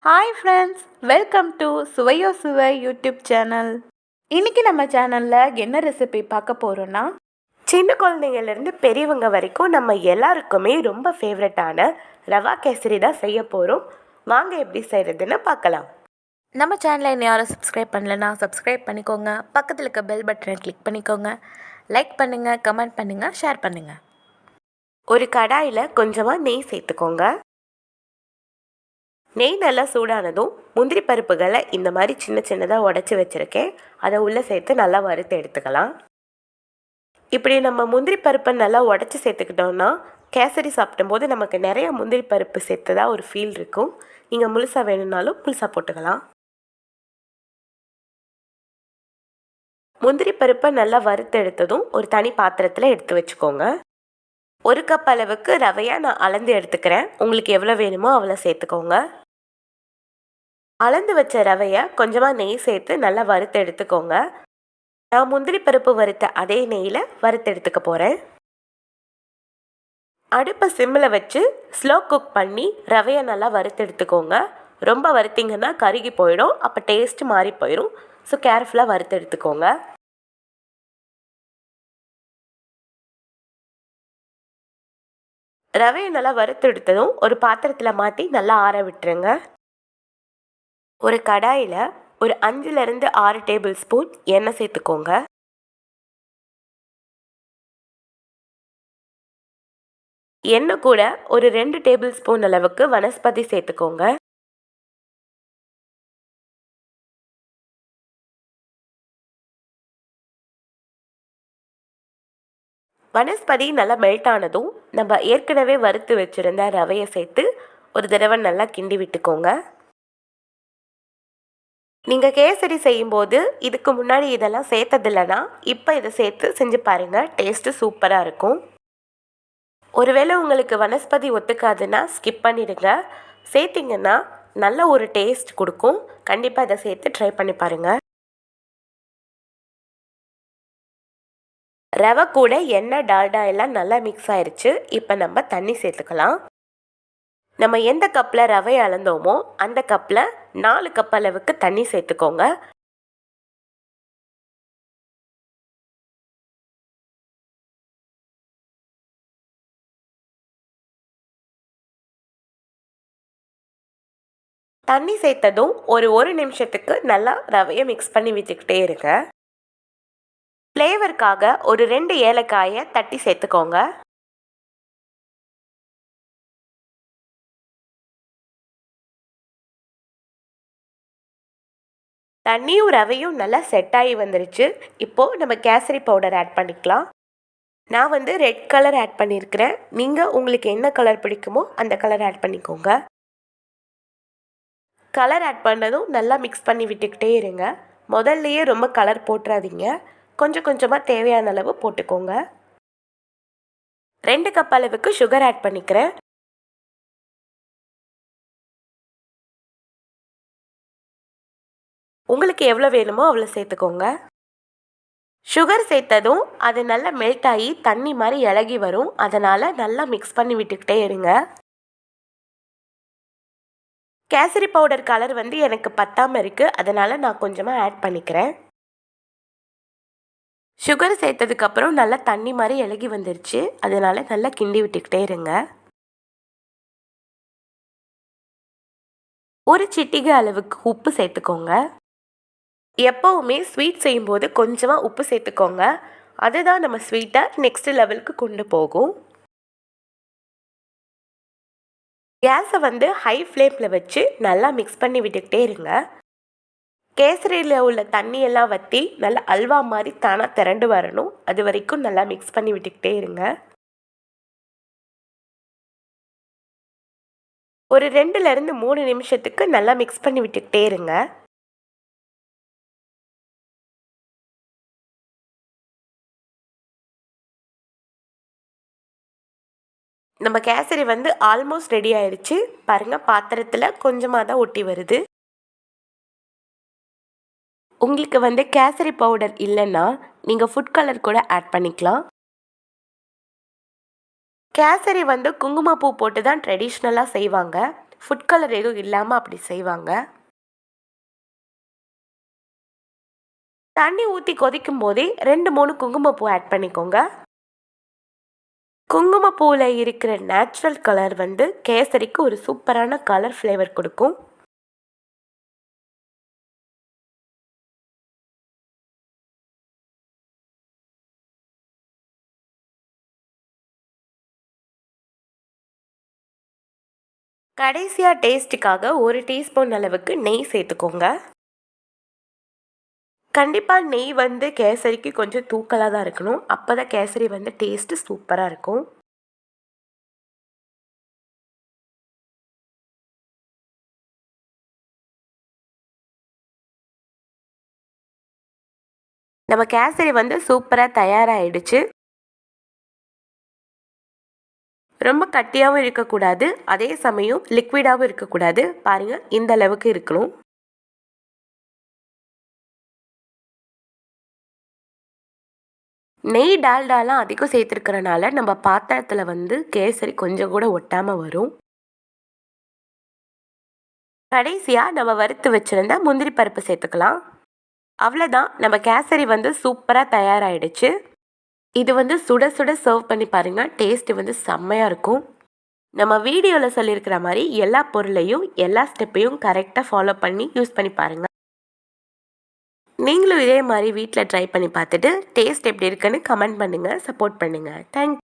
Hi friends, welcome to சுவையோ சுவை YouTube channel. இன்றைக்கி நம்ம சேனலில் என்ன ரெசிபி பார்க்க போகிறோன்னா, சின்ன குழந்தைங்கள்லேருந்து பெரியவங்க வரைக்கும் நம்ம எல்லாருக்குமே ரொம்ப ஃபேவரட்டான ரவா கேசரி தான் செய்ய போகிறோம். வாங்க எப்படி செய்கிறதுன்னு பார்க்கலாம். நம்ம சேனலை இன்னும் யாரும் சப்ஸ்கிரைப் பண்ணலைன்னா சப்ஸ்கிரைப் பண்ணிக்கோங்க. பக்கத்தில் இருக்க பெல் பட்டனை கிளிக் பண்ணிக்கோங்க. லைக் பண்ணுங்கள், கமெண்ட் பண்ணுங்கள், ஷேர் பண்ணுங்கள். ஒரு கடாயில் கொஞ்சமாக நெய் சேர்த்துக்கோங்க. நெய் நல்லா சூடானதும் முந்திரி பருப்புகளை இந்த மாதிரி சின்ன சின்னதாக உடச்சி வச்சுருக்கேன். அதை உள்ளே சேர்த்து நல்லா வறுத்து எடுத்துக்கலாம். இப்படி நம்ம முந்திரி பருப்பை நல்லா உடச்சி சேர்த்துக்கிட்டோம்னா கேசரி சாப்பிடும்போது நமக்கு நிறைய முந்திரி பருப்பு சேர்த்ததா ஒரு ஃபீல் இருக்கும். நீங்கள் முழுசாக வேணும்னாலும் முழுசாக போட்டுக்கலாம். முந்திரி பருப்பை நல்லா வறுத்து எடுத்ததும் ஒரு தனி பாத்திரத்தில் எடுத்து வச்சுக்கோங்க. 1 கப் அளவுக்கு ரவையை நான் அளந்து எடுத்துக்கிறேன். உங்களுக்கு எவ்வளோ வேணுமோ அவ்வளோ சேர்த்துக்கோங்க. அளந்து வச்ச ரவையை கொஞ்சமாக நெய் சேர்த்து நல்லா வறுத்து எடுத்துக்கோங்க. நான் முந்திரி பருப்பு வறுத்த அதே நெய்யில் வறுத்து எடுத்துக்க போகிறேன். அடுப்பை சிம்மில் வச்சு ஸ்லோ குக் பண்ணி ரவையை நல்லா வறுத்து எடுத்துக்கோங்க. ரொம்ப வறுத்திங்கன்னா கருகி போயிடும், அப்போ டேஸ்ட்டு மாறி போயிடும். ஸோ கேர்ஃபுல்லாக வறுத்து எடுத்துக்கோங்க. ரவையை நல்லா வறுத்து எடுத்ததும் ஒரு பாத்திரத்தில் மாற்றி நல்லா ஆற விட்டுருங்க. ஒரு கடாயில் ஒரு 5லேருந்து 6 டேபிள் ஸ்பூன் எண்ணெய் சேர்த்துக்கோங்க. எண்ணெய் கூட ஒரு 2 டேபிள் ஸ்பூன் அளவுக்கு வனஸ்பதி சேர்த்துக்கோங்க. வனஸ்பதி நல்லா மெல்ட் ஆனதும் நம்ம ஏற்கனவே வறுத்து வச்சுருந்த ரவையை சேர்த்து ஒரு தடவை நல்லா கிண்டி விட்டுக்கோங்க. நீங்கள் கேசரி செய்யும்போது இதுக்கு முன்னாடி இதெல்லாம் சேர்த்ததில்லைனா இப்போ இதை சேர்த்து செஞ்சு பாருங்கள், டேஸ்ட்டு சூப்பராக இருக்கும். ஒருவேளை உங்களுக்கு வனஸ்பதி ஒத்துக்காதுன்னா ஸ்கிப் பண்ணிடுங்க. சேர்த்திங்கன்னா நல்ல ஒரு டேஸ்ட் கொடுக்கும். கண்டிப்பாக இதை சேர்த்து ட்ரை பண்ணி பாருங்கள். ரவை கூட எண்ணெய் டால்டா எல்லாம் நல்லா மிக்ஸ் ஆயிடுச்சு. இப்போ நம்ம தண்ணி சேர்த்துக்கலாம். நம்ம எந்த கப்பில் ரவை அளந்தோமோ அந்த கப்பில் 4 கப் அளவுக்கு தண்ணி சேர்த்துக்கோங்க. தண்ணி சேர்த்ததும் ஒரு நிமிஷத்துக்கு நல்லா ரவையை மிக்ஸ் பண்ணி விட்டுக்கிட்டே இருங்க. ஃப்ளேவருக்காக ஒரு 2 ஏலக்காயை தட்டி சேர்த்துக்கோங்க. தண்ணியும் ரவையும் நல்லா செட் ஆகி வந்துருச்சு. இப்போது நம்ம கேசரி பவுடர் ஆட் பண்ணிக்கலாம். நான் வந்து ரெட் கலர் ஆட் பண்ணியிருக்கிறேன். நீங்கள் உங்களுக்கு என்ன கலர் பிடிக்குமோ அந்த கலர் ஆட் பண்ணிக்கோங்க. கலர் ஆட் பண்ணதும் நல்லா மிக்ஸ் பண்ணி விட்டுக்கிட்டே இருங்க. முதல்லையே ரொம்ப கலர் போட்டுறாதீங்க, கொஞ்சம் கொஞ்சமாக தேவையான அளவு போட்டுக்கோங்க. 2 கப் அளவுக்கு சுகர் ஆட் பண்ணிக்கிறேன். உங்களுக்கு எவ்வளோ வேணுமோ அவ்வளோ சேர்த்துக்கோங்க. சுகர் சேர்த்ததும் அது நல்லா மெல்ட் ஆகி தண்ணி மாதிரி இலகி வரும். அதனால் நல்லா மிக்ஸ் பண்ணி விட்டுக்கிட்டே இருங்க. கேசரி பவுடர் கலர் வந்து எனக்கு பத்தாமல் இருக்குது, அதனால் நான் கொஞ்சமாக ஆட் பண்ணிக்கிறேன். சுகர் சேர்த்ததுக்கப்புறம் நல்லா தண்ணி மாதிரி இலகி வந்துருச்சு. அதனால் நல்லா கிண்டி விட்டுக்கிட்டே இருங்க. ஒரு சிட்டிகை அளவுக்கு உப்பு சேர்த்துக்கோங்க. எப்போவுமே ஸ்வீட் செய்யும்போது கொஞ்சமாக உப்பு சேர்த்துக்கோங்க. அதுதான் நம்ம ஸ்வீட்டை நெக்ஸ்ட் லெவலுக்கு கொண்டு போகும். கேஸை வந்து ஹை ஃப்ளேமில் வச்சு நல்லா மிக்ஸ் பண்ணி விட்டுக்கிட்டே இருங்க. கேசரியில் உள்ள தண்ணியெல்லாம் வற்றி நல்லா அல்வா மாதிரி தானாக திரண்டு வரணும். அது வரைக்கும் நல்லா மிக்ஸ் பண்ணி விட்டுக்கிட்டே இருங்க. ஒரு 2லேருந்து 3 நிமிஷத்துக்கு நல்லா மிக்ஸ் பண்ணி விட்டுக்கிட்டே இருங்க. நம்ம கேசரி வந்து ஆல்மோஸ்ட் ரெடி ஆயிடுச்சு. பாருங்கள், பாத்திரத்தில் கொஞ்சமாக தான் ஒட்டி வருது. உங்களுக்கு வந்து கேசரி பவுடர் இல்லைன்னா நீங்கள் ஃபுட் கலர் கூட ஆட் பண்ணிக்கலாம். கேசரி வந்து குங்குமப்பூ போட்டு தான் ட்ரெடிஷ்னலாக செய்வாங்க. ஃபுட் கலர் எதுவும் இல்லாமல் அப்படி செய்வாங்க. தண்ணி ஊற்றி கொதிக்கும் போதே 2-3 குங்குமப்பூ ஆட் பண்ணிக்கோங்க. குங்குமப்பூவில் இருக்கிற நேச்சுரல் கலர் வந்து கேசரிக்கு ஒரு சூப்பரான கலர் ஃப்ளேவர் கொடுக்கும். கடைசியாக டேஸ்ட்டுக்காக 1 டீஸ்பூன் அளவுக்கு நெய் சேர்த்துக்கோங்க. கண்டிப்பாக நெய் வந்து கேசரிக்கு கொஞ்சம் தூக்கலாக தான் இருக்கணும். அப்போ தான் கேசரி வந்து டேஸ்ட்டு சூப்பராக இருக்கும். நம்ம கேசரி வந்து சூப்பராக தயாராகிடுச்சு. ரொம்ப கட்டியாகவும் இருக்கக்கூடாது, அதே சமயம் லிக்விடாகவும் இருக்கக்கூடாது. பாருங்கள், இந்த அளவுக்கு இருக்கணும். நெய் டால்டாலாம் அதிகம் சேர்த்துருக்கறனால நம்ம பாத்திரத்தில் வந்து கேசரி கொஞ்சம் கூட ஒட்டாமல் வரும். கடைசியாக நம்ம வறுத்து வச்சுருந்த முந்திரி பருப்பு சேர்த்துக்கலாம். அவ்வளோதான், நம்ம கேசரி வந்து சூப்பராக தயாராகிடுச்சு. இது வந்து சுட சுட சர்வ் பண்ணி பாருங்கள், டேஸ்ட்டு வந்து செம்மையாக இருக்கும். நம்ம வீடியோவில் சொல்லியிருக்கிற மாதிரி எல்லா பொருளையும் எல்லா ஸ்டெப்பையும் கரெக்டாக ஃபாலோ பண்ணி யூஸ் பண்ணி பாருங்கள். நீங்களும் இதே மாதிரி வீட்டில் ட்ரை பண்ணி பார்த்துட்டு டேஸ்ட் எப்படி இருக்குன்னு கமெண்ட் பண்ணுங்கள், சப்போர்ட் பண்ணுங்கள். தேங்க்யூ.